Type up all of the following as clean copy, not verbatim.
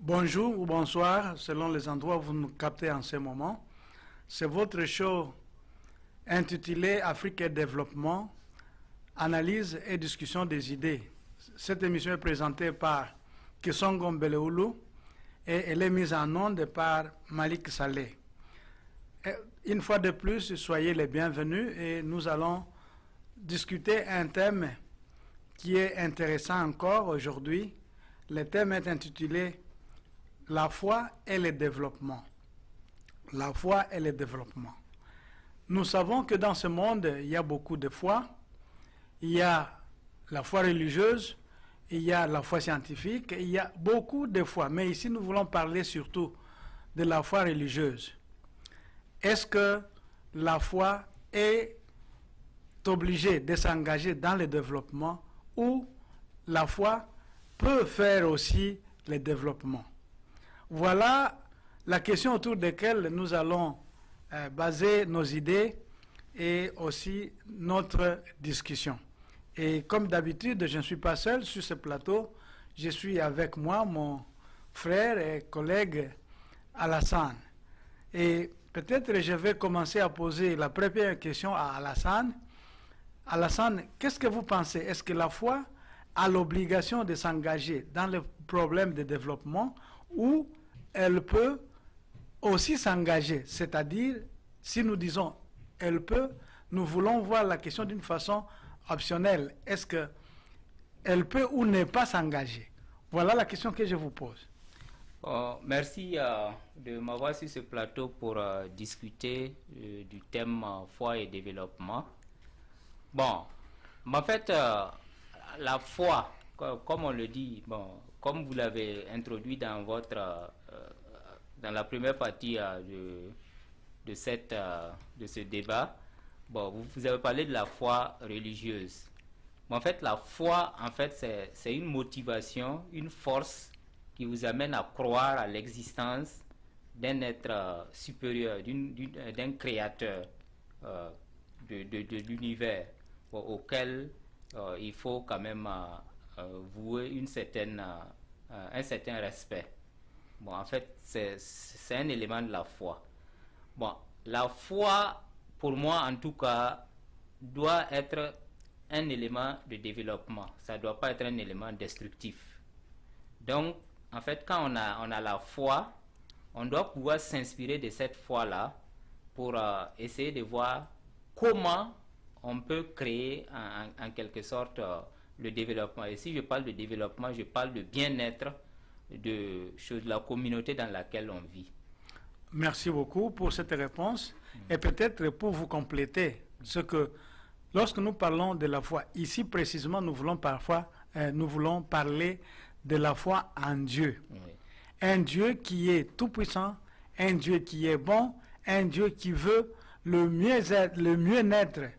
Bonjour ou bonsoir, selon les endroits où vous nous captez en ce moment. C'est votre show intitulé Afrique et développement, analyse et discussion des idées. Cette émission est présentée par Kisongo Mbeleoulou et elle est mise en onde par Malik Saleh. Une fois de plus, soyez les bienvenus et nous allons discuter un thème qui est intéressant encore aujourd'hui. Le thème est intitulé La foi et le développement. La foi et le développement. Nous savons que dans ce monde, il y a beaucoup de foi. Il y a la foi religieuse, il y a la foi scientifique, il y a beaucoup de foi. Mais ici, nous voulons parler surtout de la foi religieuse. Est-ce que la foi est obligée de s'engager dans le développement ou la foi peut faire aussi le développement? Voilà la question autour de laquelle nous allons baser nos idées et aussi notre discussion. Et comme d'habitude, je ne suis pas seul sur ce plateau. Je suis avec moi, mon frère et collègue Alassane. Et peut-être je vais commencer à poser la première question à Alassane. Alassane, qu'est-ce que vous pensez? Est-ce que la foi a l'obligation de s'engager dans le problème de développement ou elle peut aussi s'engager? C'est-à-dire, si nous disons elle peut, nous voulons voir la question d'une façon optionnelle. Est-ce qu'elle peut ou ne pas s'engager? Voilà la question que je vous pose. Merci de m'avoir sur ce plateau pour discuter du thème foi et développement. Bon, en fait, la foi, comme on le dit, comme vous l'avez introduit dans dans la première partie de ce débat, vous avez parlé de la foi religieuse. En fait, la foi, c'est une motivation, une force qui vous amène à croire à l'existence d'un être supérieur, d'un créateur de l'univers auquel il faut quand même vouer un certain respect. En fait, c'est un élément de la foi. La foi, pour moi en tout cas, doit être un élément de développement. Ça ne doit pas être un élément destructif. Donc, en fait, quand on a la foi, on doit pouvoir s'inspirer de cette foi-là pour essayer de voir comment on peut créer en quelque sorte le développement. Et si je parle de développement, je parle de bien-être de la communauté dans laquelle on vit. Merci beaucoup pour cette réponse. Et peut-être pour vous compléter, ce que lorsque nous parlons de la foi, ici précisément, nous voulons parler de la foi en Dieu. Oui. Un Dieu qui est tout-puissant, un Dieu qui est bon, un Dieu qui veut le mieux-être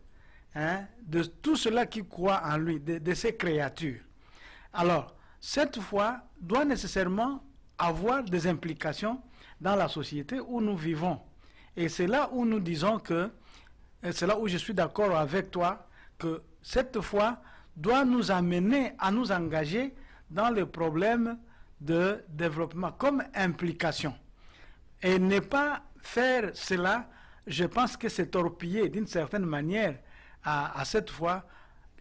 de tout cela qui croit en lui, de ses créatures. Alors, cette foi doit nécessairement avoir des implications dans la société où nous vivons. Et c'est là où nous disons que, c'est là où je suis d'accord avec toi, que cette foi doit nous amener à nous engager dans le problème de développement comme implication. Et ne pas faire cela, je pense que c'est torpiller d'une certaine manière à cette foi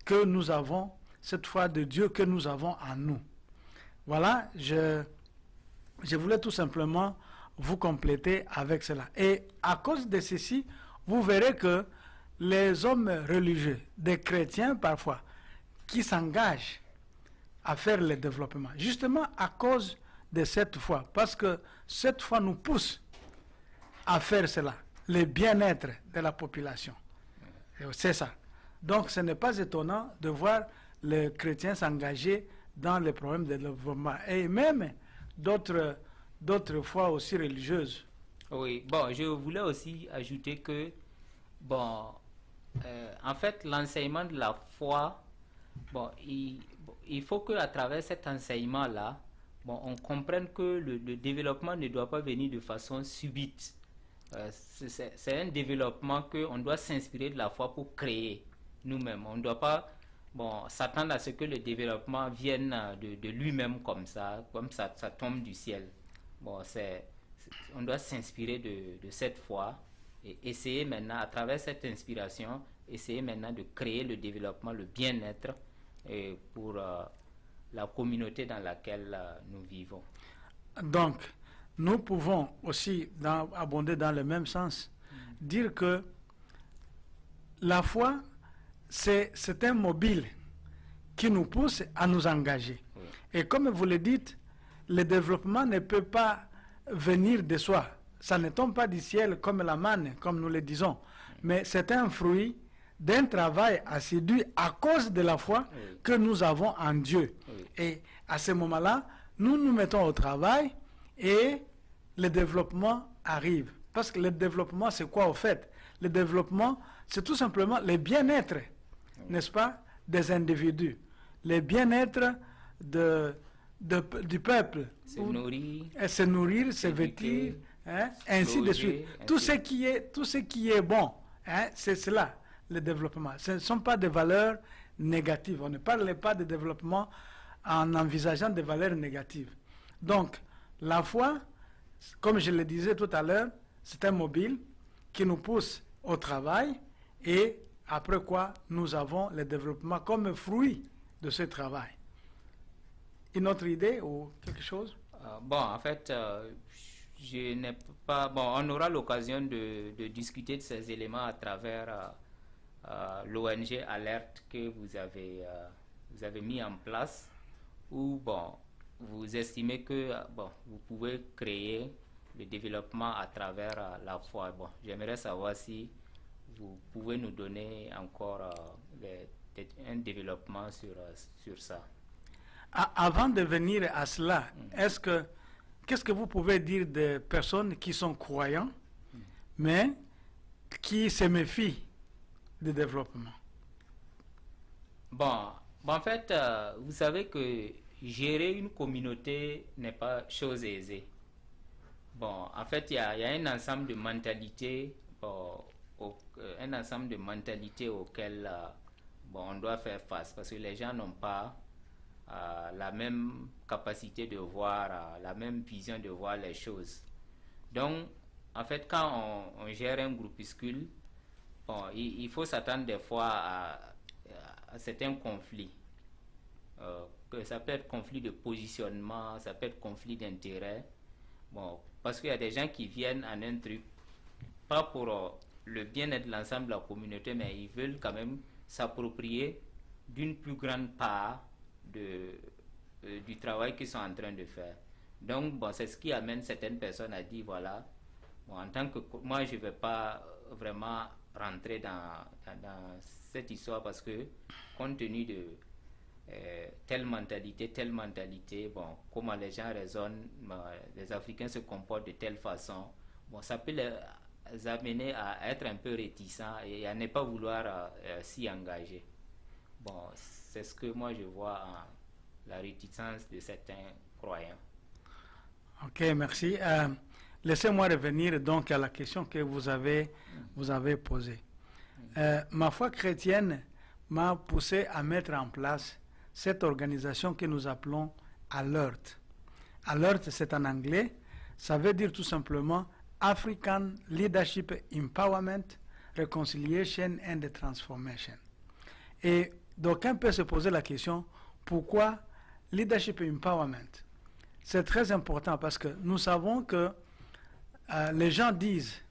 que nous avons, cette foi de Dieu que nous avons en nous. Voilà, je voulais tout simplement vous compléter avec cela. Et à cause de ceci, vous verrez que les hommes religieux, des chrétiens parfois, qui s'engagent à faire le développement, justement à cause de cette foi, parce que cette foi nous pousse à faire cela, le bien-être de la population. C'est ça. Donc ce n'est pas étonnant de voir les chrétiens s'engager dans les problèmes de développement, et même d'autres foi aussi religieuses. Oui, je voulais aussi ajouter que, en fait, l'enseignement de la foi, il faut qu'à travers cet enseignement-là, on comprenne que le développement ne doit pas venir de façon subite. C'est un développement qu'on doit s'inspirer de la foi pour créer nous-mêmes. On ne doit pas bon, s'attendre à ce que le développement vienne de lui-même comme ça tombe du ciel. Bon, on doit s'inspirer de cette foi et essayer maintenant, à travers cette inspiration, essayer maintenant de créer le développement, le bien-être pour la communauté dans laquelle nous vivons. Donc, nous pouvons aussi abonder dans le même sens, dire que la foi, c'est un mobile qui nous pousse à nous engager. Oui. Et comme vous le dites, le développement ne peut pas venir de soi. Ça ne tombe pas du ciel comme la manne, comme nous le disons. Mais c'est un fruit d'un travail assidu à cause de la foi que nous avons en Dieu. Oui. Et à ce moment-là, nous nous mettons au travail et le développement arrive. Parce que le développement, c'est quoi au fait? Le développement, c'est tout simplement le bien-être, n'est-ce pas, des individus. Le bien-être du peuple. Se nourrir, se vêtir, hein, ainsi loger, de suite. Tout ce qui est bon, hein, c'est cela, le développement. Ce ne sont pas des valeurs négatives. On ne parle pas de développement en envisageant des valeurs négatives. Donc, la foi, comme je le disais tout à l'heure, c'est un mobile qui nous pousse au travail et après quoi nous avons le développement comme fruit de ce travail. Une autre idée ou quelque chose? Bon, en fait, je n'ai pas... Bon, on aura l'occasion de discuter de ces éléments à travers l'ONG Alerte que vous avez mis en place, où, bon, vous estimez que bon, vous pouvez créer le développement à travers la foi. Bon, j'aimerais savoir si vous pouvez nous donner encore un développement sur ça. Avant de venir à cela, qu'est-ce que vous pouvez dire des personnes qui sont croyants, mais qui se méfient du développement? Bon, en fait, vous savez que gérer une communauté n'est pas chose aisée. Bon, en fait, il y a un ensemble de mentalités, auxquelles bon, on doit faire face, parce que les gens n'ont pas la même capacité de voir, la même vision de voir les choses. Donc, en fait, quand on gère un groupuscule, bon, il faut s'attendre des fois à certains conflits. Ça peut être conflit de positionnement, ça peut être conflit d'intérêt. Bon, parce qu'il y a des gens qui viennent en un truc, pas pour le bien-être de l'ensemble de la communauté, mais ils veulent quand même s'approprier d'une plus grande part du travail qu'ils sont en train de faire. Donc, bon, c'est ce qui amène certaines personnes à dire, voilà, bon, en tant que moi, je ne vais pas vraiment rentrer dans cette histoire parce que, compte tenu de telle mentalité, bon, comment les gens raisonnent, les Africains se comportent de telle façon, bon, ça peut les amener à être un peu réticents et à ne pas vouloir s'y engager. Bon, c'est ce que moi je vois en la réticence de certains croyants. Ok, merci. Laissez-moi revenir donc à la question que vous avez posée. Ma foi chrétienne m'a poussé à mettre en place cette organisation que nous appelons Alert. Alert, c'est en anglais. Ça veut dire tout simplement African Leadership Empowerment, Reconciliation and Transformation. Et d'aucuns peuvent se poser la question, pourquoi Leadership Empowerment? C'est très important parce que nous savons que les gens disent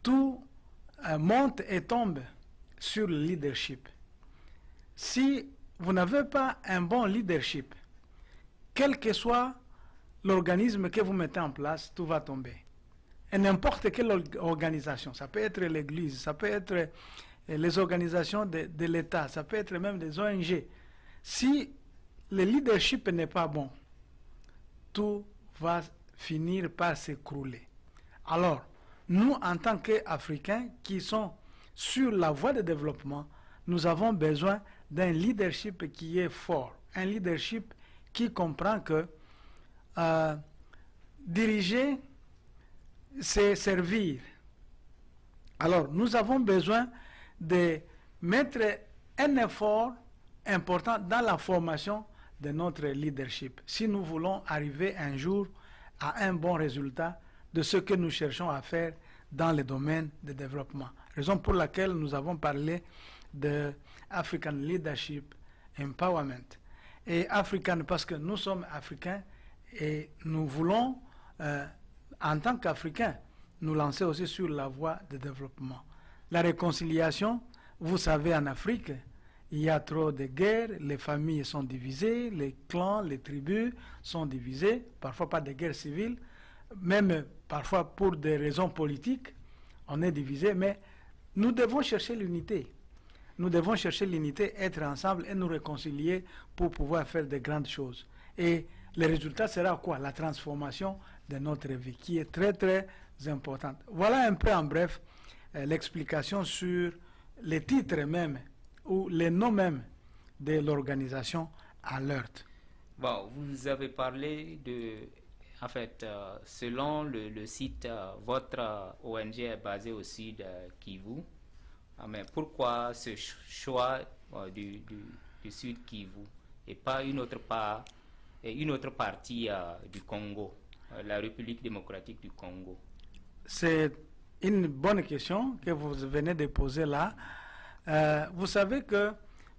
tout monte et tombe sur le leadership. Si vous n'avez pas un bon leadership, quel que soit l'organisme que vous mettez en place, tout va tomber. Et n'importe quelle organisation, ça peut être l'Église, ça peut être les organisations de l'État, ça peut être même des ONG. Si le leadership n'est pas bon, tout va finir par s'écrouler. Alors, nous, en tant qu'Africains qui sont sur la voie de développement, nous avons besoin d'un leadership qui est fort, un leadership qui comprend que diriger, c'est servir. Alors, nous avons besoin de mettre un effort important dans la formation de notre leadership. Si nous voulons arriver un jour à un bon résultat de ce que nous cherchons à faire dans le domaine de développement. Raison pour laquelle nous avons parlé de African Leadership Empowerment. Et African parce que nous sommes africains et nous voulons, en tant qu'Africains, nous lancer aussi sur la voie de développement. La réconciliation, vous savez, en Afrique, il y a trop de guerres, les familles sont divisées, les clans, les tribus sont divisés, parfois pas de guerres civiles, même parfois pour des raisons politiques, on est divisé, mais nous devons chercher l'unité. Nous devons chercher l'unité, être ensemble et nous réconcilier pour pouvoir faire de grandes choses. Et le résultat sera quoi? La transformation de notre vie, qui est très très importante. Voilà un peu en bref l'explication sur les titres même, ou les noms même de l'organisation ALERT. Bon, vous avez parlé de... En fait, selon le site, votre ONG est basée au sud Kivu. Mais pourquoi ce choix du sud Kivu et pas une autre partie du Congo, la République démocratique du Congo? C'est une bonne question que vous venez de poser là. Vous savez que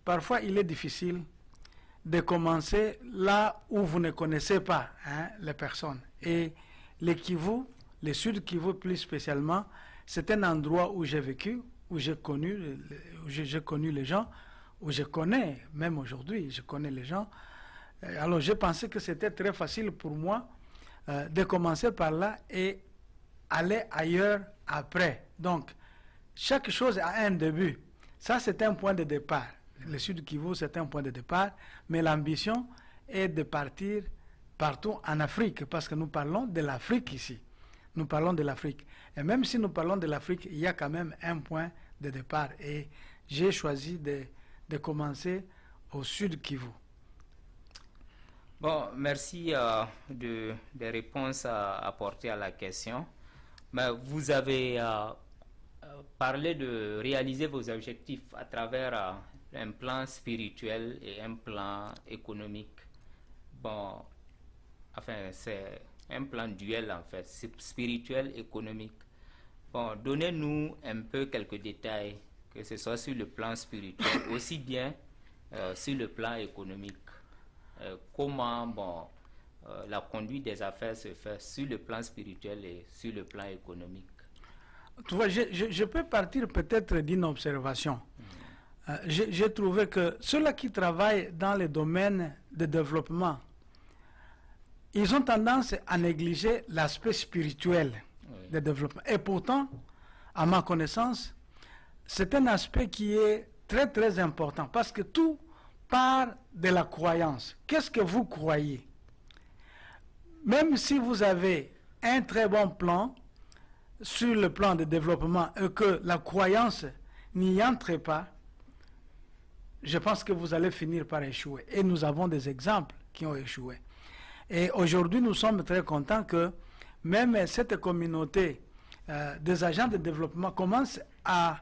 parfois il est difficile de commencer là où vous ne connaissez pas les personnes. Et le Kivu, le Sud Kivu plus spécialement, c'est un endroit où j'ai vécu, où j'ai connu les gens, où je connais, même aujourd'hui, je connais les gens. Alors j'ai pensé que c'était très facile pour moi de commencer par là et aller ailleurs après. Donc, chaque chose a un début. Ça, c'est un point de départ. Le Sud Kivu, c'est un point de départ, mais l'ambition est de partir partout en Afrique, parce que nous parlons de l'Afrique ici. Nous parlons de l'Afrique. Et même si nous parlons de l'Afrique, il y a quand même un point de départ. Et j'ai choisi de commencer au Sud Kivu. Bon, merci des réponses apportées à la question. Mais vous avez parlé de réaliser vos objectifs à travers un plan spirituel et un plan économique. Bon, enfin, c'est un plan duel en fait, spirituel, économique. Bon, donnez-nous un peu quelques détails, que ce soit sur le plan spirituel, aussi bien sur le plan économique. Comment la conduite des affaires se fait sur le plan spirituel et sur le plan économique? Tu vois, je peux partir peut-être d'une observation. J'ai trouvé que ceux-là qui travaillent dans les domaines de développement, ils ont tendance à négliger l'aspect spirituel du développement. Et pourtant, à ma connaissance, c'est un aspect qui est très très important parce que tout part de la croyance. Qu'est-ce que vous croyez? Même si vous avez un très bon plan sur le plan de développement et que la croyance n'y entre pas, je pense que vous allez finir par échouer. Et nous avons des exemples qui ont échoué. Et aujourd'hui, nous sommes très contents que même cette communauté des agents de développement commence à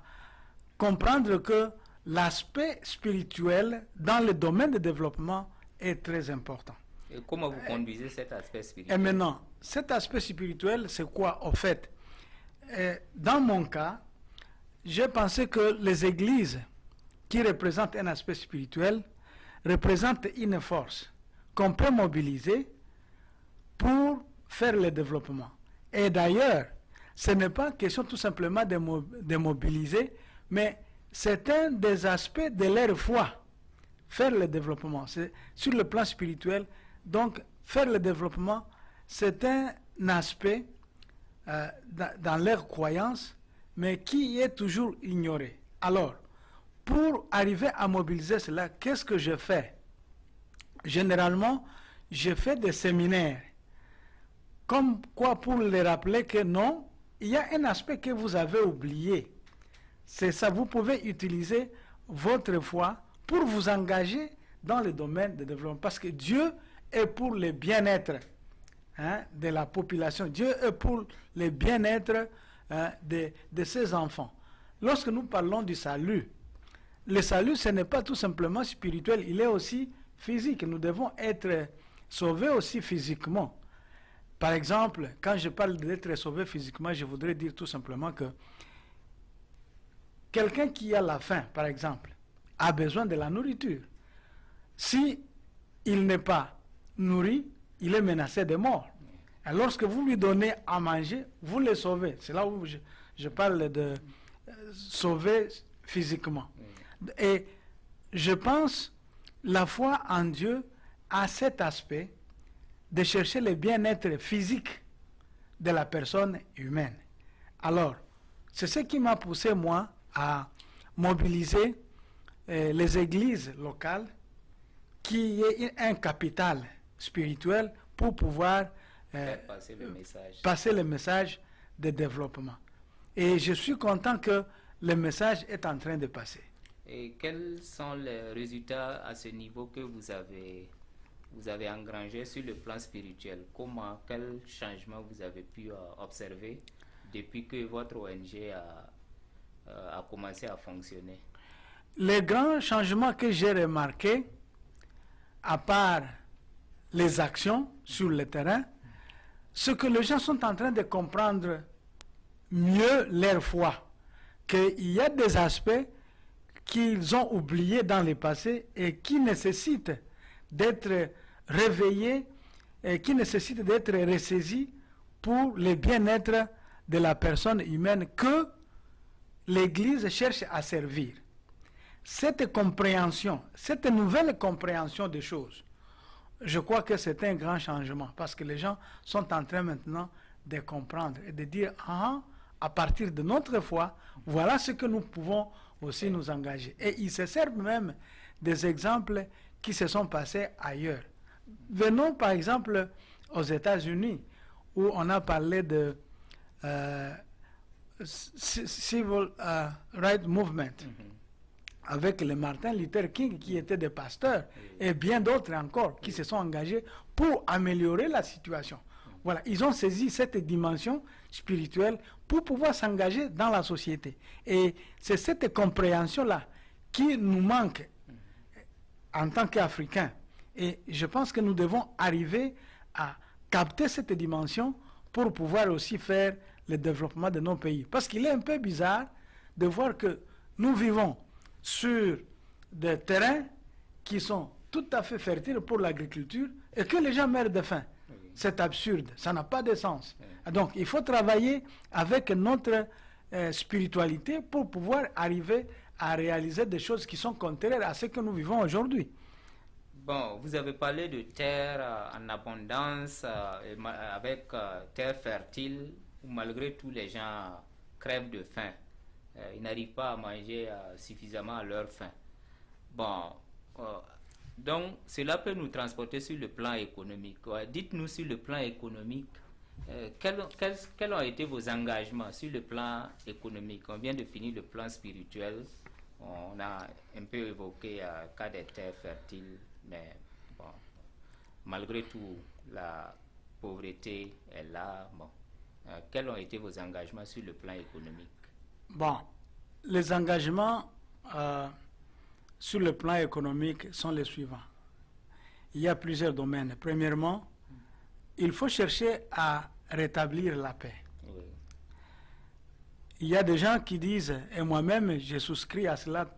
comprendre que l'aspect spirituel dans le domaine de développement est très important. Et comment vous conduisez cet aspect spirituel? Et maintenant, cet aspect spirituel, c'est quoi au fait? Dans mon cas, j'ai pensé que les églises qui représentent un aspect spirituel représentent une force qu'on peut mobiliser pour faire le développement. Et d'ailleurs, ce n'est pas question tout simplement de mobiliser, mais c'est un des aspects de leur foi, faire le développement. C'est sur le plan spirituel, donc faire le développement, c'est un aspect dans leur croyance, mais qui est toujours ignoré. Alors, pour arriver à mobiliser cela, qu'est-ce que je fais? Généralement, je fais des séminaires. Comme quoi, pour les rappeler que non, il y a un aspect que vous avez oublié. C'est ça, vous pouvez utiliser votre foi pour vous engager dans le domaine de développement. Parce que Dieu est pour le bien-être de la population. Dieu est pour le bien-être de ses enfants. Lorsque nous parlons du salut, le salut, ce n'est pas tout simplement spirituel, il est aussi physique. Nous devons être sauvés aussi physiquement. Par exemple, quand je parle d'être sauvé physiquement, je voudrais dire tout simplement que quelqu'un qui a la faim, par exemple, a besoin de la nourriture. Si il n'est pas nourri, il est menacé de mort. Et lorsque vous lui donnez à manger, vous le sauvez. C'est là où je parle de sauver physiquement. Et je pense la foi en Dieu a cet aspect de chercher le bien-être physique de la personne humaine. Alors, c'est ce qui m'a poussé, moi, à mobiliser les églises locales qui est un capital spirituel pour pouvoir passer le message de développement. Et je suis content que le message est en train de passer. Et quels sont les résultats à ce niveau que vous avez engrangé sur le plan spirituel? Quel changement vous avez pu observer depuis que votre ONG a commencé à fonctionner? Les grands changements que j'ai remarqués, à part les actions sur le terrain, c'est que les gens sont en train de comprendre mieux leur foi, qu'il y a des aspects qu'ils ont oubliés dans le passé et qui nécessitent d'être réveillés et qui nécessitent d'être ressaisis pour le bien-être de la personne humaine que l'Église cherche à servir. Cette compréhension, cette nouvelle compréhension des choses, je crois que c'est un grand changement parce que les gens sont en train maintenant de comprendre et de dire à partir de notre foi, voilà ce que nous pouvons aussi nous engager. Et ils se servent même des exemples qui se sont passés ailleurs. Venons par exemple aux États-Unis où on a parlé de Civil Rights Movement. Avec le Martin Luther King qui étaient des pasteurs et bien d'autres encore qui se sont engagés pour améliorer la situation. Voilà, ils ont saisi cette dimension spirituelle pour pouvoir s'engager dans la société. Et c'est cette compréhension-là qui nous manque en tant qu'Africains. Et je pense que nous devons arriver à capter cette dimension pour pouvoir aussi faire le développement de nos pays. Parce qu'il est un peu bizarre de voir que nous vivons sur des terrains qui sont tout à fait fertiles pour l'agriculture et que les gens meurent de faim. C'est absurde, ça n'a pas de sens. Donc il faut travailler avec notre spiritualité pour pouvoir arriver à réaliser des choses qui sont contraires à ce que nous vivons aujourd'hui. Bon, vous avez parlé de terre en abondance, avec terre fertile, où malgré tout les gens crèvent de faim. Ils n'arrivent pas à manger suffisamment à leur faim. Bon, donc cela peut nous transporter sur le plan économique. Dites-nous sur le plan économique, quels ont été vos engagements sur le plan économique? On vient de finir le plan spirituel. On a un peu évoqué le cas des terres fertiles, mais bon, malgré tout, la pauvreté est là. Bon, quels ont été vos engagements sur le plan économique? Bon, les engagements sur le plan économique sont les suivants. Il y a plusieurs domaines. Premièrement, il faut chercher à rétablir la paix. Oui. Il y a des gens qui disent, et moi-même je souscris à cela,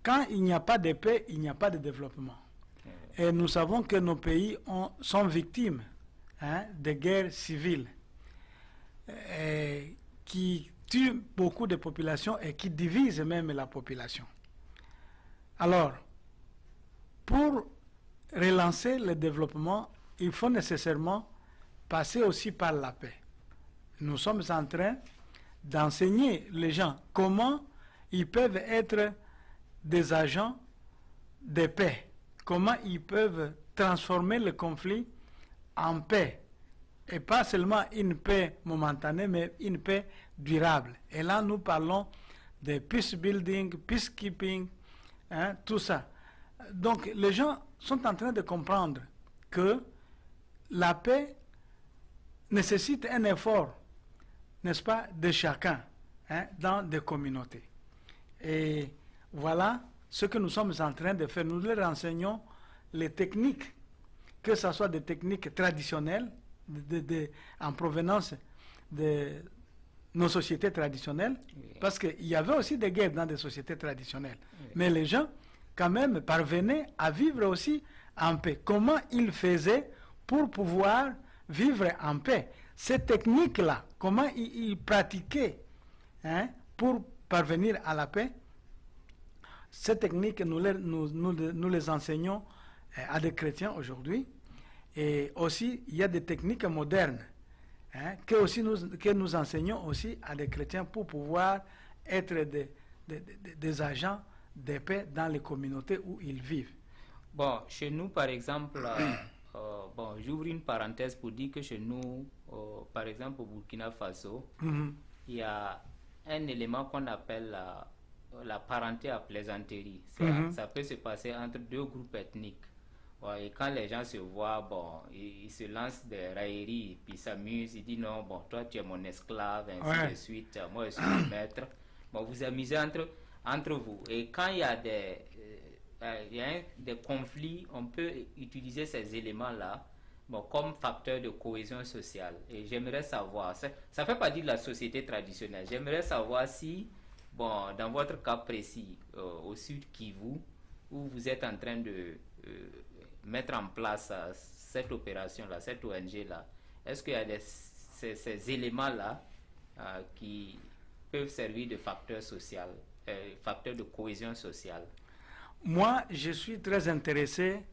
quand il n'y a pas de paix, il n'y a pas de développement. Et nous savons que nos pays sont victimes de guerres civiles qui tuent beaucoup de populations et qui divisent même la population. Alors, pour relancer le développement, il faut nécessairement passer aussi par la paix. Nous sommes en train d'enseigner les gens comment ils peuvent être des agents de paix, comment ils peuvent transformer le conflit en paix, et pas seulement une paix momentanée, mais une paix durable. Et là, nous parlons de peace building, peacekeeping, tout ça. Donc, les gens sont en train de comprendre que la paix nécessite un effort, n'est-ce pas, de chacun dans des communautés. Et voilà ce que nous sommes en train de faire. Nous leur enseignons les techniques, que ce soit des techniques traditionnelles, en provenance de nos sociétés traditionnelles, parce qu'il y avait aussi des guerres dans des sociétés traditionnelles. Mais les gens, quand même, parvenaient à vivre aussi en paix. Comment ils faisaient pour pouvoir vivre en paix? Ces techniques-là, comment ils pratiquaient pour parvenir à la paix? Ces techniques, nous les enseignons à des chrétiens aujourd'hui. Et aussi, il y a des techniques modernes que nous enseignons aussi à des chrétiens pour pouvoir être des agents de paix dans les communautés où ils vivent. Bon, chez nous, par exemple, bon, j'ouvre une parenthèse pour dire que chez nous, par exemple au Burkina Faso, il y a un élément qu'on appelle la parenté à plaisanterie. Ça peut se passer entre deux groupes ethniques. Ouais, et quand les gens se voient, bon, ils se lancent des railleries, puis s'amusent, ils disent non, bon, toi tu es mon esclave, ainsi de suite, moi je suis le maître. Bon, vous amusez entre vous. Et quand il y a des conflits, on peut utiliser ces éléments-là, bon, comme facteur de cohésion sociale. Et j'aimerais savoir, ça fait partie de la société traditionnelle, j'aimerais savoir si, bon, dans votre cas précis, au sud Kivu, où vous êtes en train de mettre en place cette opération-là, cette ONG-là, est-ce qu'il y a ces éléments-là qui peuvent servir de facteur social, facteur de cohésion sociale? Moi, je suis très intéressé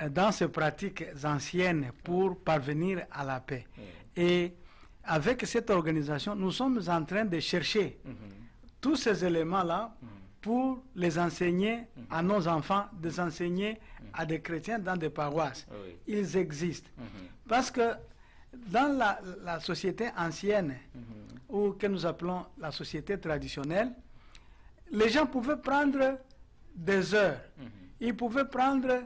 dans ces pratiques anciennes pour parvenir à la paix. Et avec cette organisation, nous sommes en train de chercher tous ces éléments-là pour les enseigner à nos enfants, de les enseigner à des chrétiens dans des paroisses. Ils existent. Parce que dans la société ancienne, ou que nous appelons la société traditionnelle, les gens pouvaient prendre des heures, ils pouvaient prendre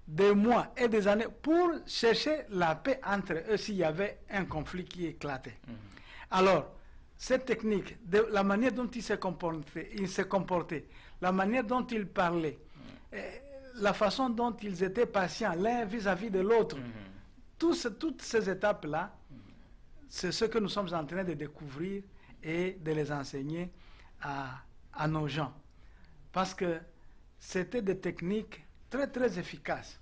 des mois et des années pour chercher la paix entre eux s'il y avait un conflit qui éclatait. Alors, cette technique, la manière dont ils se comportaient, la manière dont ils parlaient, la façon dont ils étaient patients l'un vis-à-vis de l'autre, toutes ces étapes-là, c'est ce que nous sommes en train de découvrir et de les enseigner à nos gens. Parce que c'était des techniques très très efficaces.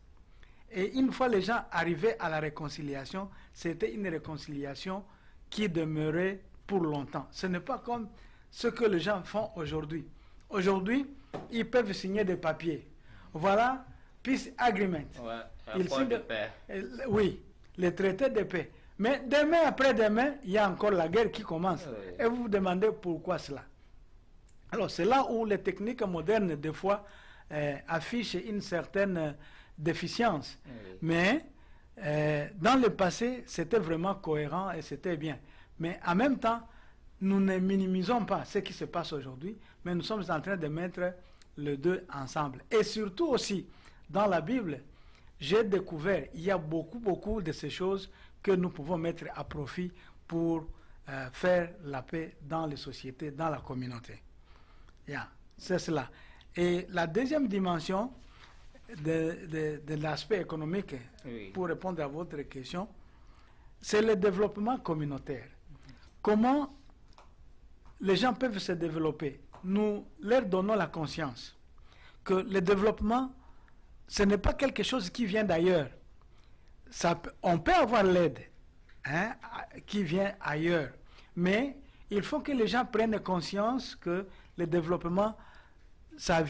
Et une fois les gens arrivaient à la réconciliation, c'était une réconciliation qui demeurait pour longtemps. Ce n'est pas comme ce que les gens font aujourd'hui. Aujourd'hui, ils peuvent signer des papiers. Voilà, peace agreement. Accord de paix. Oui, les traités de paix. Mais demain après-demain, il y a encore la guerre qui commence. Et vous vous demandez pourquoi cela. Alors c'est là où les techniques modernes, des fois, affichent une certaine déficience. Mais dans le passé, c'était vraiment cohérent et c'était bien. Mais en même temps, nous ne minimisons pas ce qui se passe aujourd'hui, mais nous sommes en train de mettre les deux ensemble. Et surtout aussi, dans la Bible, j'ai découvert, il y a beaucoup de ces choses que nous pouvons mettre à profit pour faire la paix dans les sociétés, dans la communauté. C'est cela. Et la deuxième dimension de l'aspect économique, pour répondre à votre question, c'est le développement communautaire. Comment les gens peuvent se développer? Nous leur donnons la conscience que le développement, ce n'est pas quelque chose qui vient d'ailleurs. On peut avoir l'aide qui vient ailleurs, mais il faut que les gens prennent conscience que le développement, ça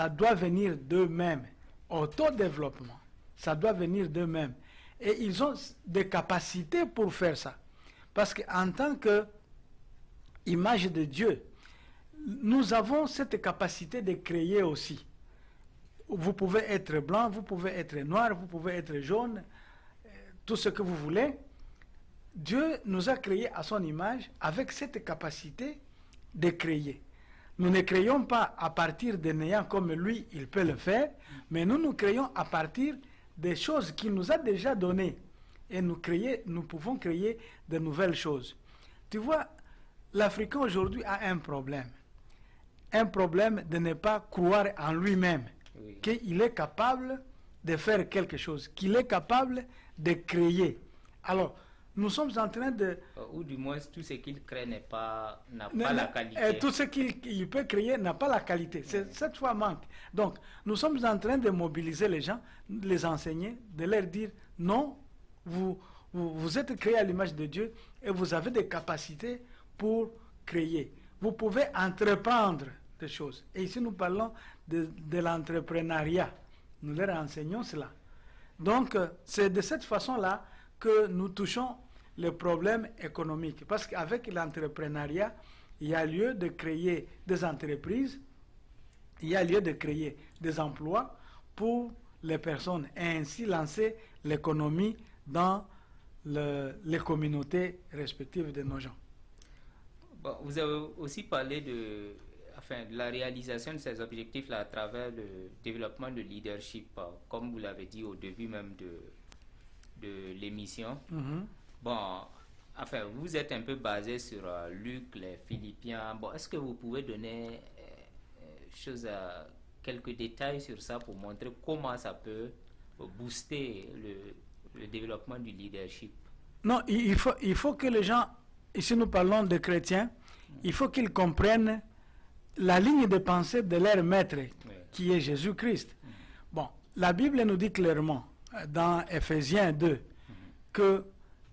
doit venir d'eux-mêmes. Autodéveloppement, ça doit venir d'eux-mêmes. Et ils ont des capacités pour faire ça. Parce qu'en tant qu'image de Dieu, nous avons cette capacité de créer aussi. Vous pouvez être blanc, vous pouvez être noir, vous pouvez être jaune, tout ce que vous voulez. Dieu nous a créés à son image avec cette capacité de créer. Nous ne créons pas à partir de néant comme lui, il peut le faire, mais nous créons à partir des choses qu'il nous a déjà données. Et nous pouvons créer de nouvelles choses. Tu vois, l'Africain aujourd'hui a un problème. un problème de ne pas croire en lui-même, Oui. qu'il est capable de faire quelque chose, qu'il est capable de créer. Alors, nous sommes en train de... Ou du moins, tout ce qu'il crée n'a pas la qualité. Et tout ce qu'il peut créer n'a pas la qualité. Cette fois manque. Donc, nous sommes en train de mobiliser les gens, les enseigner, de leur dire non, vous êtes créés à l'image de Dieu et vous avez des capacités pour créer. Vous pouvez entreprendre des choses. Et ici, nous parlons de l'entrepreneuriat. Nous leur enseignons cela. Donc, c'est de cette façon-là que nous touchons les problèmes économiques. Parce qu'avec l'entrepreneuriat, il y a lieu de créer des entreprises, il y a lieu de créer des emplois pour les personnes et ainsi lancer l'économie dans les communautés respectives de nos gens. Bon, vous avez aussi parlé de la réalisation de ces objectifs-là à travers le développement de leadership, comme vous l'avez dit au début même de l'émission. Bon, vous êtes un peu basé sur Luc, les Philippiens. Bon, est-ce que vous pouvez donner quelques détails sur ça pour montrer comment ça peut booster le développement du leadership? Non, il faut que les gens, ici nous parlons de chrétiens, il faut qu'ils comprennent la ligne de pensée de leur maître, qui est Jésus-Christ. Bon, la Bible nous dit clairement, dans Ephésiens 2, que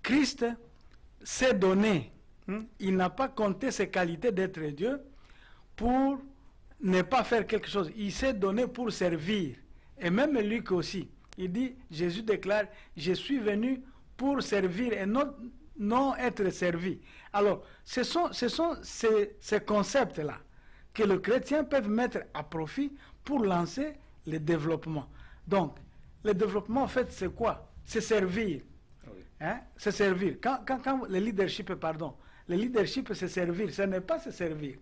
Christ s'est donné, il n'a pas compté ses qualités d'être Dieu pour ne pas faire quelque chose. Il s'est donné pour servir. Et même Luc aussi, il dit, Jésus déclare, je suis venu pour servir et non être servi. Alors, ce sont ces concepts-là que les chrétiens peuvent mettre à profit pour lancer le développement. Donc, le développement, en fait, c'est quoi? C'est servir. Oui. Hein? C'est servir. Quand le leadership, c'est servir. Ce n'est pas se servir.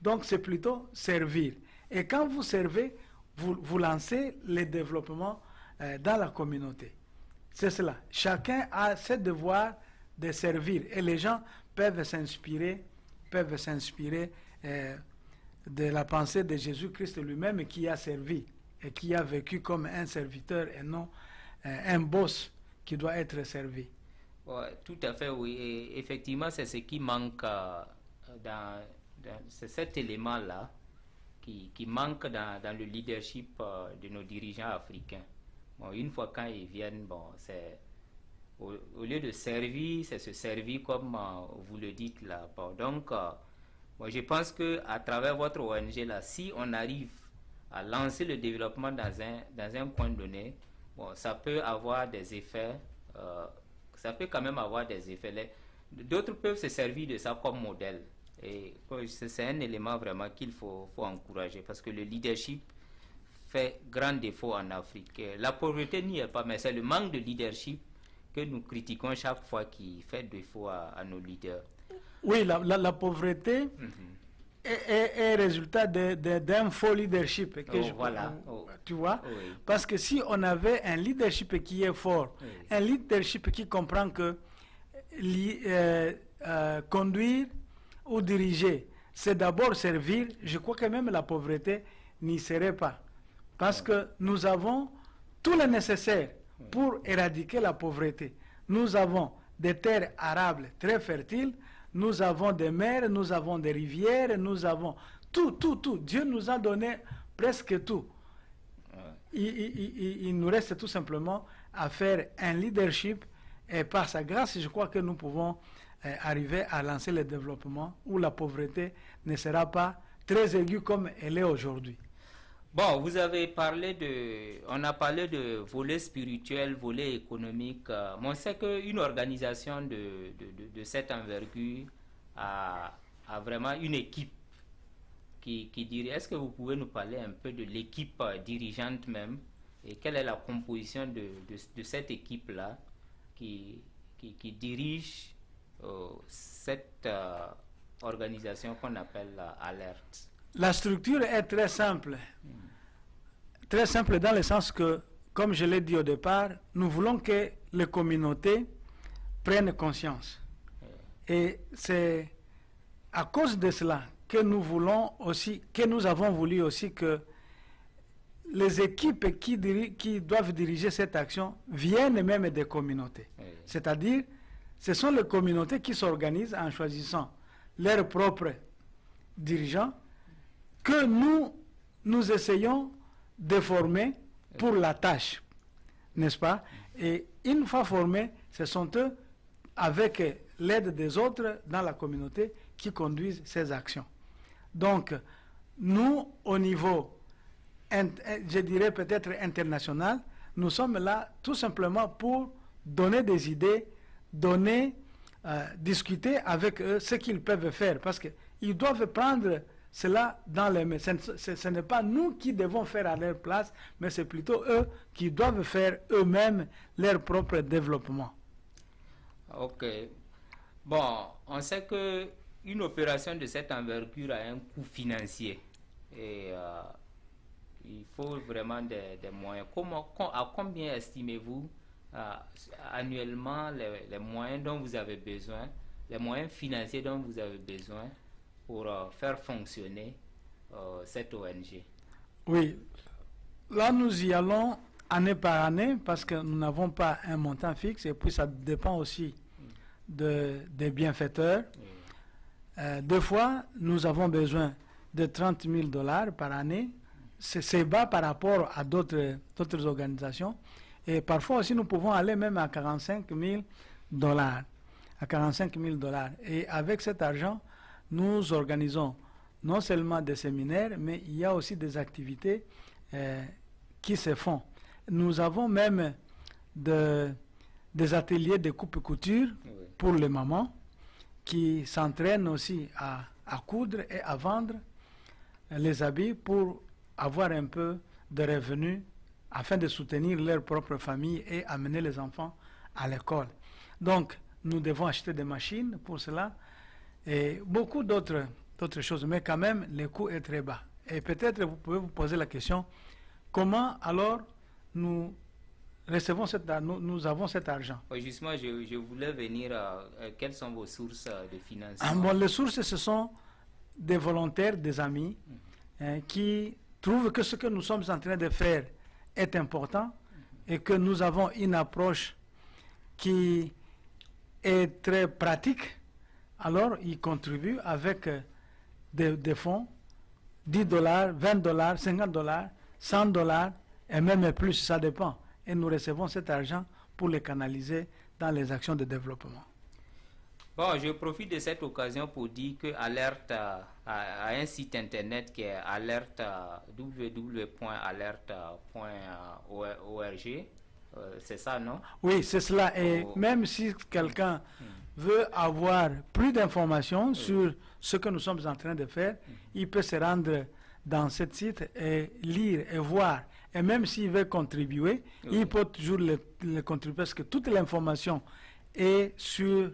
Donc, c'est plutôt servir. Et quand vous servez, vous lancez le développement dans la communauté. C'est cela. Chacun a ce devoir de servir. Et les gens peuvent s'inspirer de la pensée de Jésus-Christ lui-même qui a servi et qui a vécu comme un serviteur et non un boss qui doit être servi. Ouais, tout à fait, oui. Et effectivement, c'est ce qui manque c'est cet élément-là qui manque dans le leadership de nos dirigeants africains. Bon, une fois quand ils viennent, bon, c'est au lieu de servir, c'est se servir comme vous le dites là. Bon, donc, moi, je pense que à travers votre ONG là, si on arrive à lancer le développement dans un coin donné, bon, ça peut avoir des effets. Ça peut quand même avoir des effets. D'autres peuvent se servir de ça comme modèle. Et c'est un élément vraiment qu'il faut encourager parce que le leadership fait grand défaut en Afrique. La pauvreté n'y est pas, mais c'est le manque de leadership que nous critiquons chaque fois qui fait défaut à nos leaders. Oui, la pauvreté est résultat d'un faux leadership. Tu vois? Oui. Parce que si on avait un leadership qui est fort, Oui. un leadership qui comprend que conduire ou diriger, c'est d'abord servir, je crois que même la pauvreté n'y serait pas. Parce que nous avons tout le nécessaire pour éradiquer la pauvreté. Nous avons des terres arables très fertiles, nous avons des mers, nous avons des rivières, nous avons tout. Dieu nous a donné presque tout. Il nous reste tout simplement à faire un leadership et par sa grâce, je crois que nous pouvons arriver à lancer le développement où la pauvreté ne sera pas très aiguë comme elle est aujourd'hui. Bon, on a parlé de volet spirituel, volet économique. On sait qu'une organisation de cette envergure a vraiment une équipe qui dirait. Est-ce que vous pouvez nous parler un peu de l'équipe dirigeante même et quelle est la composition de cette équipe-là qui dirige cette organisation qu'on appelle Alert? La structure est très simple. Très simple dans le sens que, comme je l'ai dit au départ, nous voulons que les communautés prennent conscience. Et c'est à cause de cela que nous voulons aussi, que nous avons voulu aussi que les équipes qui doivent diriger cette action viennent même des communautés. Oui. C'est-à-dire, ce sont les communautés qui s'organisent en choisissant leurs propres dirigeants que nous essayons de former pour la tâche, n'est-ce pas? Et une fois formés, ce sont eux, avec l'aide des autres dans la communauté, qui conduisent ces actions. Donc, nous, au niveau, je dirais peut-être international, nous sommes là tout simplement pour donner des idées, discuter avec eux ce qu'ils peuvent faire, parce qu'ils doivent prendre cela dans les mains. Ce n'est pas nous qui devons faire à leur place, mais c'est plutôt eux qui doivent faire eux-mêmes leur propre développement. Ok. Bon, on sait que une opération de cette envergure a un coût financier et il faut vraiment des moyens. À combien estimez-vous annuellement les moyens dont vous avez besoin, les moyens financiers dont vous avez besoin pour faire fonctionner cette ONG? Oui, là nous y allons année par année parce que nous n'avons pas un montant fixe et puis ça dépend aussi des bienfaiteurs. Deux fois, nous avons besoin de 30 000 $ par année. C'est bas par rapport à d'autres organisations. Et parfois aussi, nous pouvons aller même à 45 000 $. À 45 000 $. Et avec cet argent, nous organisons non seulement des séminaires, mais il y a aussi des activités qui se font. Nous avons même des ateliers de coupe-couture pour les mamans qui s'entraînent aussi à coudre et à vendre les habits pour avoir un peu de revenus afin de soutenir leur propre famille et amener les enfants à l'école. Donc, nous devons acheter des machines pour cela et beaucoup d'autres choses, mais quand même, le coût est très bas. Et peut-être vous pouvez vous poser la question, comment alors nous avons cet argent? Oui, justement, je voulais venir quelles sont vos sources de financement? Bon, les sources, ce sont des volontaires, des amis, qui trouvent que ce que nous sommes en train de faire est important et que nous avons une approche qui est très pratique. Alors, ils contribuent avec des fonds, 10 $, 20 $, 50 $, 100 $ et même plus, ça dépend. Et nous recevons cet argent pour les canaliser dans les actions de développement. Bon, je profite de cette occasion pour dire que Alerte a un site internet qui est www.alerte.org. C'est ça, non? Oui, c'est cela. Et même si quelqu'un veut avoir plus d'informations sur ce que nous sommes en train de faire, il peut se rendre dans ce site et lire et voir. Et même s'il veut contribuer, il peut toujours le contribuer parce que toute l'information est sur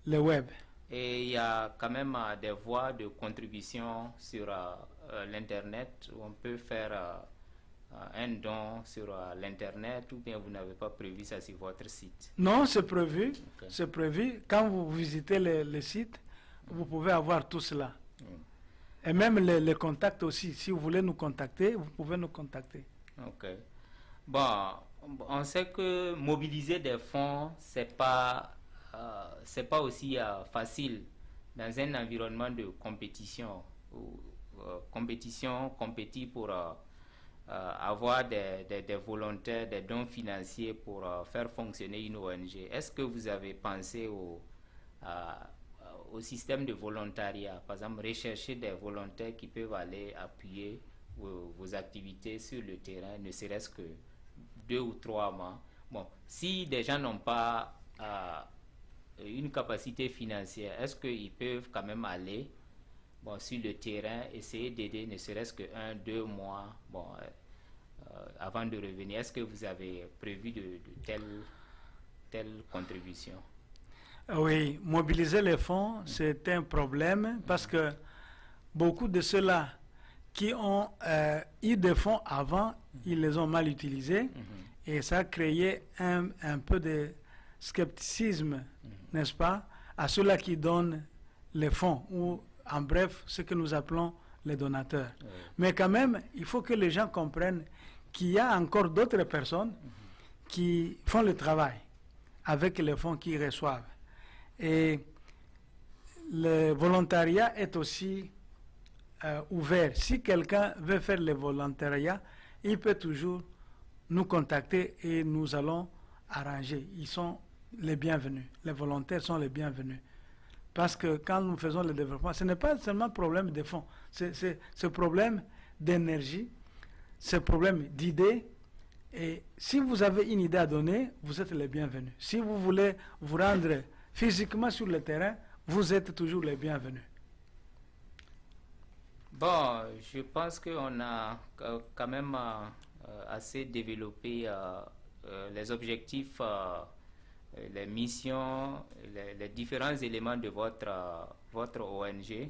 le web. Et il y a quand même des voies de contribution sur l'Internet où on peut faire un don sur l'Internet, ou bien vous n'avez pas prévu ça sur votre site? Non, c'est prévu. Okay. C'est prévu. Quand vous visitez le site, vous pouvez avoir tout cela. Et même les contacts aussi. Si vous voulez nous contacter, vous pouvez nous contacter. Ok. Bon, on sait que mobiliser des fonds, c'est pas aussi facile dans un environnement de compétition. Compétit pour avoir des volontaires, des dons financiers pour faire fonctionner une ONG. Est-ce que vous avez pensé au système de volontariat? Par exemple, rechercher des volontaires qui peuvent aller appuyer vos activités sur le terrain, ne serait-ce que 2 ou 3 mois. Bon, si des gens n'ont pas une capacité financière, est-ce qu'ils peuvent quand même aller sur le terrain, essayer d'aider ne serait-ce que 1-2 mois avant de revenir? Est-ce que vous avez prévu de telle contribution? Oui, mobiliser les fonds, c'est un problème parce que beaucoup de ceux-là qui ont eu des fonds avant, ils les ont mal utilisés et ça a créé un peu de scepticisme, n'est-ce pas, à ceux-là qui donnent les fonds ou en bref, ce que nous appelons les donateurs. Oui. Mais quand même, il faut que les gens comprennent qu'il y a encore d'autres personnes qui font le travail avec les fonds qu'ils reçoivent. Et le volontariat est aussi ouvert. Si quelqu'un veut faire le volontariat, il peut toujours nous contacter et nous allons arranger. Ils sont les bienvenus. Les volontaires sont les bienvenus. Parce que quand nous faisons le développement, ce n'est pas seulement un problème de fonds, c'est un problème d'énergie, c'est un problème d'idées. Et si vous avez une idée à donner, vous êtes les bienvenus. Si vous voulez vous rendre physiquement sur le terrain, vous êtes toujours les bienvenus. Bon, je pense qu'on a quand même assez développé les objectifs, les missions, les différents éléments de votre ONG.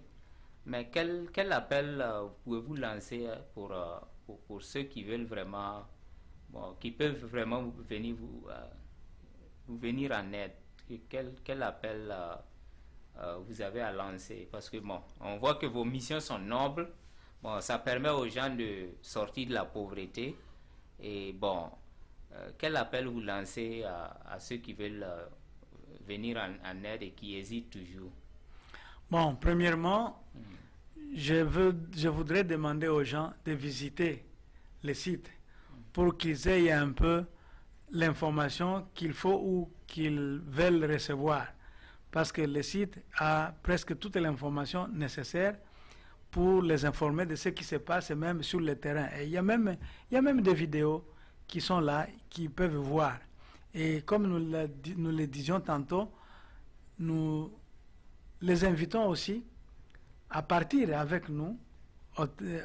Mais quel appel pouvez-vous lancer pour ceux qui veulent vraiment, qui peuvent vraiment venir vous venir en aide? Et quel appel vous avez à lancer? Parce que bon, on voit que vos missions sont nobles. Bon, ça permet aux gens de sortir de la pauvreté. Et bon, quel appel vous lancez à ceux qui veulent venir en aide et qui hésitent toujours? Bon, premièrement, je voudrais demander aux gens de visiter le site pour qu'ils aient un peu l'information qu'il faut ou qu'ils veulent recevoir. Parce que le site a presque toute l'information nécessaire pour les informer de ce qui se passe même sur le terrain. Et il y a même des vidéos qui sont là, qui peuvent voir. Et comme nous le disions tantôt, nous les invitons aussi à partir avec nous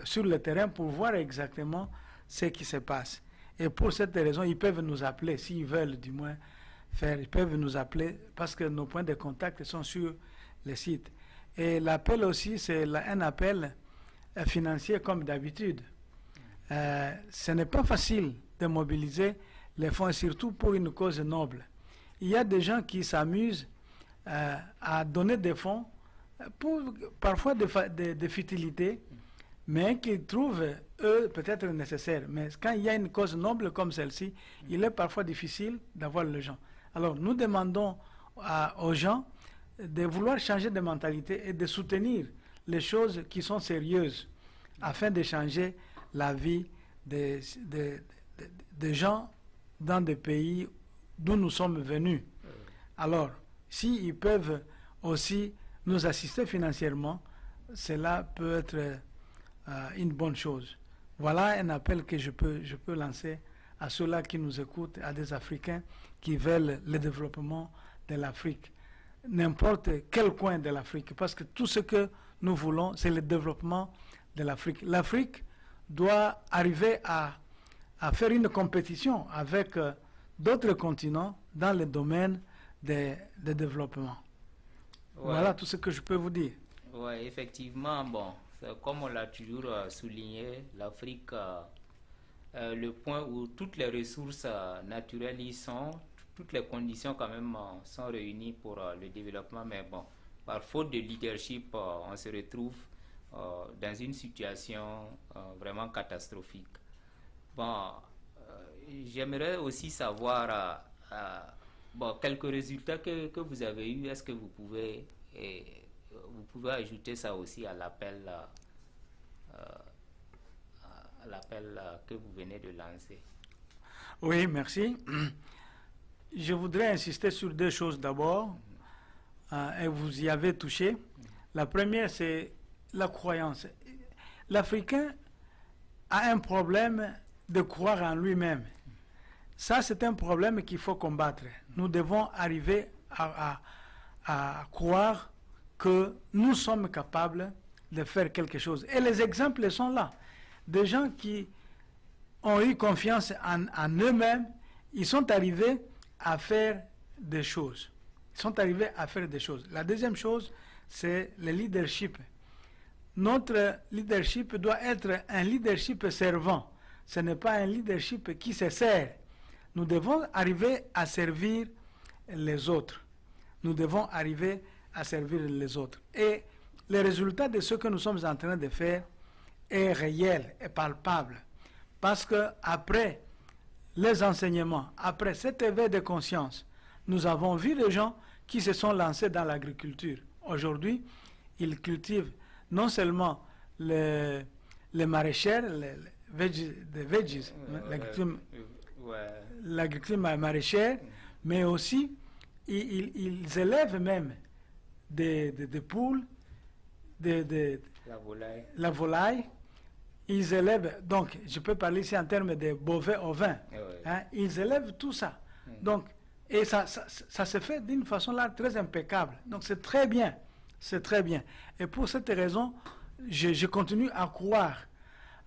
sur le terrain pour voir exactement ce qui se passe. Et pour cette raison, ils peuvent nous appeler, s'ils veulent du moins faire, ils peuvent nous appeler parce que nos points de contact sont sur le site. Et l'appel aussi, c'est un appel financier comme d'habitude. Ce n'est pas facile de mobiliser les fonds, surtout pour une cause noble. Il y a des gens qui s'amusent à donner des fonds pour parfois des futilités, mais qu'ils trouvent, eux, peut-être nécessaires. Mais quand il y a une cause noble comme celle-ci, il est parfois difficile d'avoir les gens. Alors, nous demandons aux gens de vouloir changer de mentalité et de soutenir les choses qui sont sérieuses afin de changer la vie des gens dans des pays d'où nous sommes venus. Alors, s'ils peuvent aussi nous assister financièrement, cela peut être une bonne chose. Voilà un appel que je peux lancer à ceux-là qui nous écoutent, à des Africains qui veulent le développement de l'Afrique. N'importe quel coin de l'Afrique, parce que tout ce que nous voulons, c'est le développement de l'Afrique. L'Afrique doit arriver à faire une compétition avec d'autres continents dans le domaine de développement. Ouais. Voilà tout ce que je peux vous dire. Oui, effectivement, bon, comme on l'a toujours souligné, l'Afrique, le point où toutes les ressources naturelles y sont, toutes les conditions quand même sont réunies pour le développement, mais bon, par faute de leadership, on se retrouve dans une situation vraiment catastrophique. Bon, j'aimerais aussi savoir bon, quelques résultats que vous avez eus. Est-ce que vous pouvez ajouter ça aussi à l'appel que vous venez de lancer? Oui, merci. Je voudrais insister sur deux choses d'abord, et vous y avez touché. La première, c'est la croyance. L'Africain a un problème de croire en lui-même. Ça, c'est un problème qu'il faut combattre. Nous devons arriver à croire que nous sommes capables de faire quelque chose. Et les exemples sont là. Des gens qui ont eu confiance en eux-mêmes, ils sont arrivés à faire des choses. Ils sont arrivés à faire des choses. La deuxième chose, c'est le leadership. Notre leadership doit être un leadership servant. Ce n'est pas un leadership qui se sert. Nous devons arriver à servir les autres. Nous devons arriver à servir les autres. Et le résultat de ce que nous sommes en train de faire est réel, est palpable. Parce que après les enseignements, après cet éveil de conscience, nous avons vu des gens qui se sont lancés dans l'agriculture. Aujourd'hui, ils cultivent non seulement les maraîchères, les veggies, l'agriculture maraîchère, mais aussi ils élèvent même des poules, la volaille. Ils élèvent, donc je peux parler ici en termes de bovins ovins, hein, ils élèvent tout ça. Donc, et ça se fait d'une façon là très impeccable. Donc c'est très bien, c'est très bien. Et pour cette raison, je continue à croire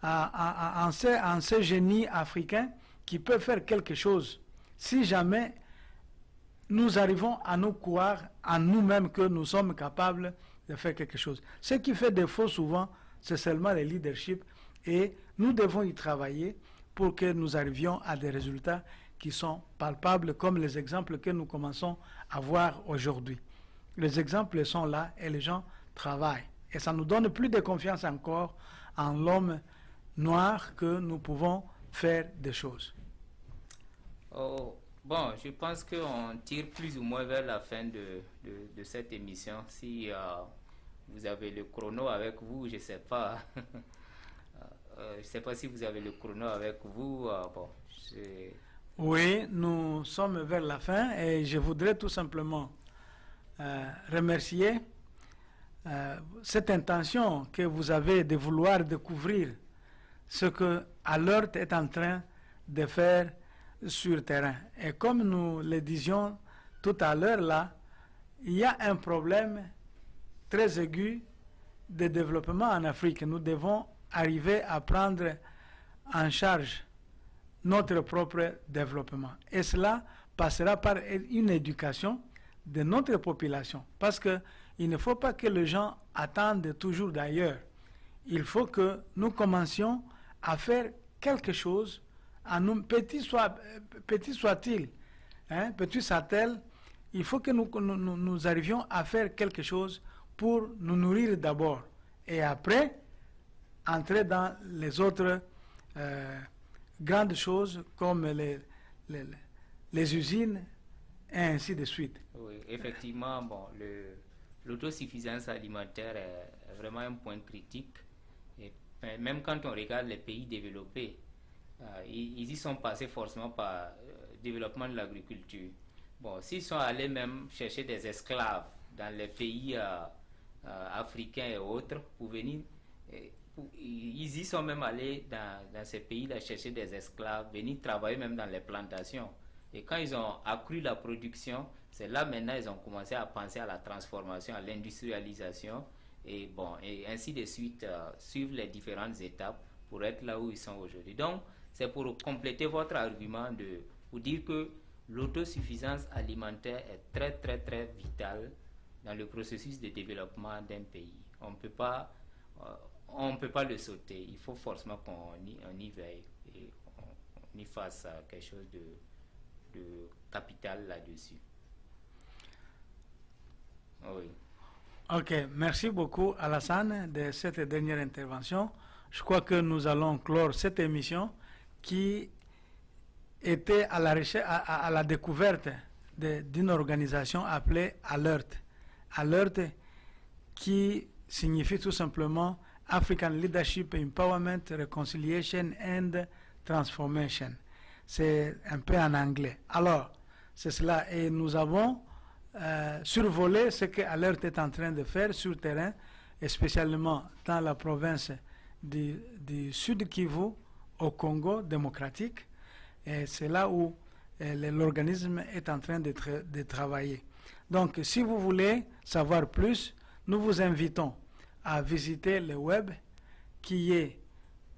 en ces génies africains qui peuvent faire quelque chose si jamais nous arrivons à nous croire en nous-mêmes que nous sommes capables de faire quelque chose. Ce qui fait défaut souvent, c'est seulement le leadership, et nous devons y travailler pour que nous arrivions à des résultats qui sont palpables, comme les exemples que nous commençons à voir aujourd'hui. Les exemples sont là et les gens travaillent. Et ça nous donne plus de confiance encore en l'homme noir que nous pouvons faire des choses. Oh, bon, je pense qu'on tire plus ou moins vers la fin de cette émission. Si vous avez le chrono avec vous, je ne sais pas. Je ne sais pas si vous avez le chrono avec vous. Bon, oui, nous sommes vers la fin et je voudrais tout simplement remercier cette intention que vous avez de vouloir découvrir ce que Alert est en train de faire sur le terrain. Et comme nous le disions tout à l'heure là, il y a un problème très aigu de développement en Afrique. Nous devons arriver à prendre en charge notre propre développement. Et cela passera par une éducation de notre population. Parce qu'il ne faut pas que les gens attendent toujours d'ailleurs. Il faut que nous commencions à faire quelque chose, petit soit-il, hein, petit soit-elle, il faut que nous arrivions à faire quelque chose pour nous nourrir d'abord. Et après, entrer dans les autres grandes choses comme les usines et ainsi de suite. Oui, effectivement, bon, l'autosuffisance alimentaire est vraiment un point critique. Et même quand on regarde les pays développés, ils y sont passés forcément par le développement de l'agriculture. Bon, s'ils sont allés même chercher des esclaves dans les pays africains et autres pour venir... ils y sont même allés dans ces pays-là chercher des esclaves, venir travailler même dans les plantations. Et quand ils ont accru la production, c'est là maintenant ils ont commencé à penser à la transformation, à l'industrialisation, et bon, et ainsi de suite, suivre les différentes étapes pour être là où ils sont aujourd'hui. Donc, c'est pour compléter votre argument pour dire que l'autosuffisance alimentaire est très très très vitale dans le processus de développement d'un pays. On ne peut pas le sauter. Il faut forcément qu'on y veille et on y fasse quelque chose de capital là-dessus. Oui. Ok, merci beaucoup Alassane de cette dernière intervention. Je crois que nous allons clore cette émission qui était à la découverte d'une organisation appelée Alert. Alert qui signifie tout simplement African Leadership Empowerment, Reconciliation and Transformation. C'est un peu en anglais. Alors, c'est cela. Et nous avons survolé ce que Alert est en train de faire sur le terrain, et spécialement dans la province du Sud Kivu, au Congo démocratique. Et c'est là où l'organisme est en train de travailler. Donc, si vous voulez savoir plus, nous vous invitons à visiter le web qui est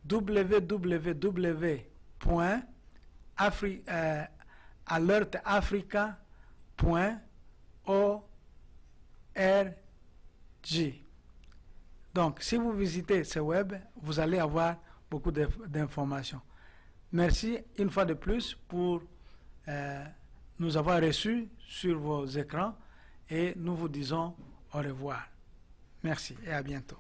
www.alertafrica.org. Donc, si vous visitez ce web, vous allez avoir beaucoup d'informations. Merci une fois de plus pour nous avoir reçus sur vos écrans et nous vous disons au revoir. Merci et à bientôt.